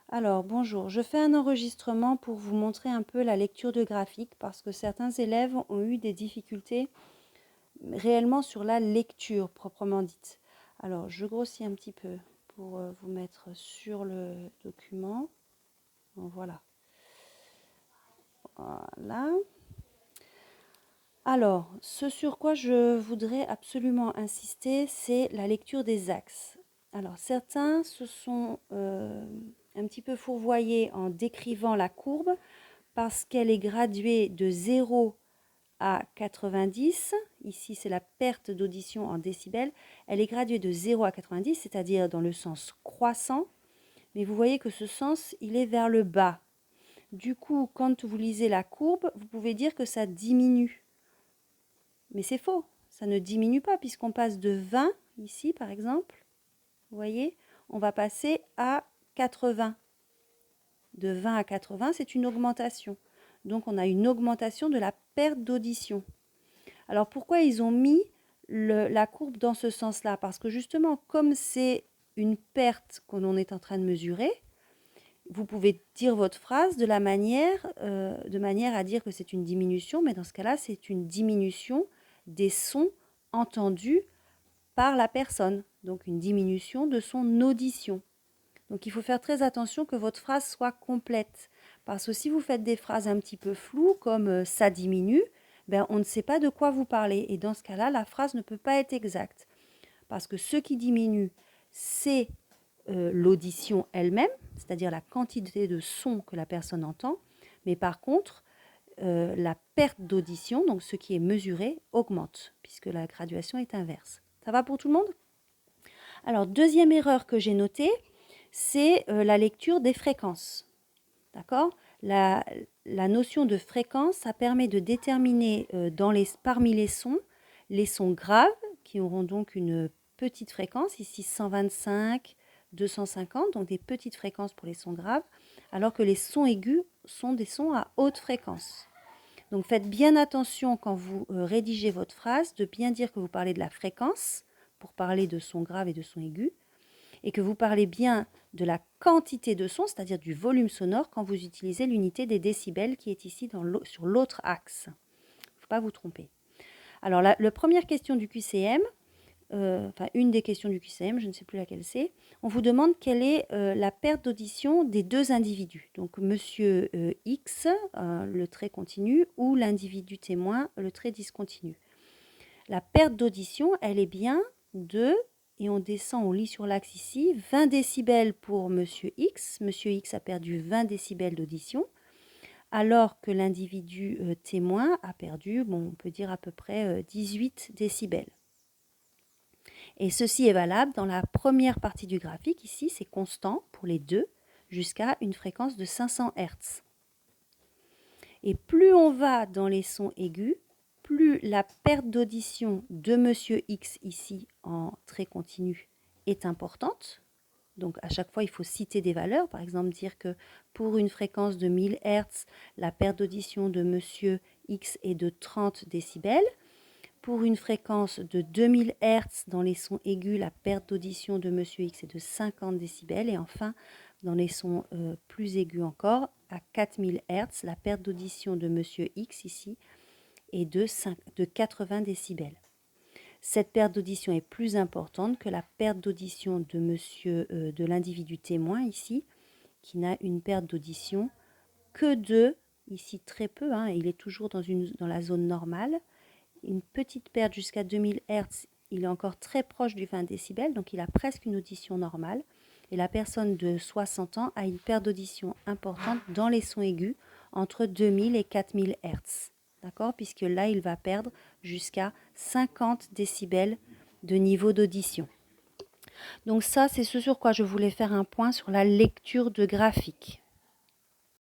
Alors, bonjour, je fais un enregistrement pour vous montrer un peu la lecture de graphique parce que certains élèves ont eu des difficultés réellement sur la lecture proprement dite. Alors, je grossis un petit peu pour vous mettre sur le document. Bon, voilà. Voilà. Alors, ce sur quoi je voudrais absolument insister, c'est la lecture des axes. Alors, certains se sont un petit peu fourvoyés en décrivant la courbe parce qu'elle est graduée de 0 à 90. Ici, c'est la perte d'audition en décibels. Elle est graduée de 0 à 90, c'est-à-dire dans le sens croissant. Mais vous voyez que ce sens, il est vers le bas. Du coup, quand vous lisez la courbe, vous pouvez dire que ça diminue. Mais c'est faux, ça ne diminue pas puisqu'on passe de 20, ici par exemple, vous voyez, on va passer à 80. De 20 à 80, c'est une augmentation. Donc on a une augmentation de la perte d'audition. Alors pourquoi ils ont mis la courbe dans ce sens-là? Parce que justement, comme c'est une perte que l'on est en train de mesurer, vous pouvez dire votre phrase de manière à dire que c'est une diminution, mais dans ce cas-là, c'est une diminution des sons entendus par la personne, donc une diminution de son audition. Donc il faut faire très attention que votre phrase soit complète, parce que si vous faites des phrases un petit peu floues, comme ça diminue, ben, on ne sait pas de quoi vous parlez, et dans ce cas-là, la phrase ne peut pas être exacte, parce que ce qui diminue, c'est l'audition elle-même, c'est-à-dire la quantité de son que la personne entend, mais par contre, la perte d'audition, donc ce qui est mesuré, augmente, puisque la graduation est inverse. Ça va pour tout le monde? Alors, deuxième erreur que j'ai notée, c'est la lecture des fréquences. D'accord? La notion de fréquence, ça permet de déterminer parmi les sons graves, qui auront donc une petite fréquence, ici 125, 250, donc des petites fréquences pour les sons graves, alors que les sons aigus sont des sons à haute fréquence. Donc faites bien attention quand vous rédigez votre phrase, de bien dire que vous parlez de la fréquence, pour parler de sons graves et de sons aigus, et que vous parlez bien de la quantité de son, c'est-à-dire du volume sonore, quand vous utilisez l'unité des décibels qui est ici sur l'autre axe. Il ne faut pas vous tromper. Alors la première question du QCM, une des questions du QCM, je ne sais plus laquelle c'est, on vous demande quelle est la perte d'audition des deux individus. Donc monsieur X, le trait continu, ou l'individu témoin, le trait discontinu. La perte d'audition, elle est bien de, et on descend, on lit sur l'axe ici, 20 décibels pour monsieur X. Monsieur X a perdu 20 décibels d'audition, alors que l'individu témoin a perdu, on peut dire à peu près 18 décibels. Et ceci est valable dans la première partie du graphique. Ici, c'est constant pour les deux jusqu'à une fréquence de 500 Hz. Et plus on va dans les sons aigus, plus la perte d'audition de monsieur X ici en trait continu est importante. Donc à chaque fois, il faut citer des valeurs. Par exemple, dire que pour une fréquence de 1000 Hz, la perte d'audition de monsieur X est de 30 décibels. Pour une fréquence de 2000 Hz dans les sons aigus, la perte d'audition de monsieur X est de 50 décibels. Et enfin, dans les sons plus aigus encore, à 4000 Hz, la perte d'audition de monsieur X ici est de 80 décibels. Cette perte d'audition est plus importante que la perte d'audition de l'individu témoin ici, qui n'a une perte d'audition que de, ici très peu, il est toujours dans la zone normale, une petite perte jusqu'à 2000 Hz, il est encore très proche du 20 décibels, donc il a presque une audition normale. Et la personne de 60 ans a une perte d'audition importante dans les sons aigus entre 2000 et 4000 Hz. D'accord? Puisque là, il va perdre jusqu'à 50 décibels de niveau d'audition. Donc ça, c'est ce sur quoi je voulais faire un point sur la lecture de graphique.